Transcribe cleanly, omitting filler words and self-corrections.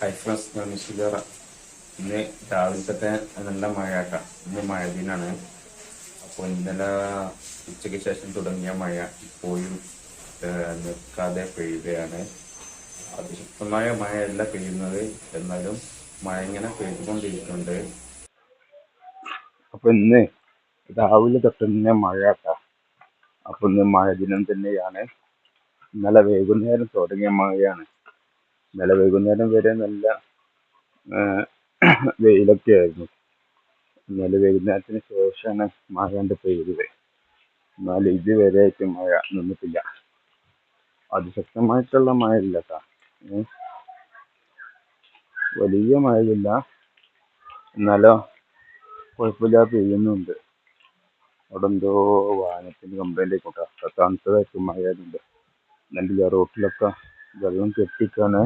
Hi friends, ഞാൻ നിഷിദറ. ഇന്ന് രാവിലത്തെ നല്ല മഴയാക്കാം. ഇന്ന് മഴ ദിനാണ്. അപ്പോൾ ഇന്നലെ ഉച്ചയ്ക്ക് ശേഷം തുടങ്ങിയ മഴ ഇപ്പോഴും നിൽക്കാതെ പെയ്യുകയാണ്. അതിശക്തമായ മഴയല്ല പെയ്യുന്നത്, എന്നാലും മഴ ഇങ്ങനെ പെയ്തുകൊണ്ടിരിക്കുന്നുണ്ട്. അപ്പൊ ഇന്ന് രാവിലെ തൊട്ട് തന്നെ മഴയാക്കാം. അപ്പൊ ഇന്ന് മഴ ദിനം തന്നെയാണ്. ഇന്നലെ വൈകുന്നേരം തുടങ്ങിയ മഴയാണ്. ഇന്നലെ വൈകുന്നേരം വരെ നല്ല വെയിലൊക്കെ ആയിരുന്നു. ഇന്നലെ വൈകുന്നേരത്തിന് ശേഷമാണ് മഴ കണ്ട് പെയ്തത്. എന്നാൽ ഇതുവരെയായിട്ട് മഴ നിന്നിട്ടില്ല. അതിശക്തമായിട്ടുള്ള മഴ ഇല്ല കേട്ടോ. വലിയ മഴയില്ല, എന്നാലോ കുഴപ്പമില്ലാതെ പെയ്യുന്നുണ്ട്. അവിടെ എന്തോ വാഹനത്തിന് കംപ്ലൈന്റ് ആയിക്കോട്ടെ. തണുത്തതായിട്ട് മഴ ആയതുകൊണ്ട് നല്ല റോട്ടിലൊക്കെ വെള്ളം കെട്ടിക്കാണ്.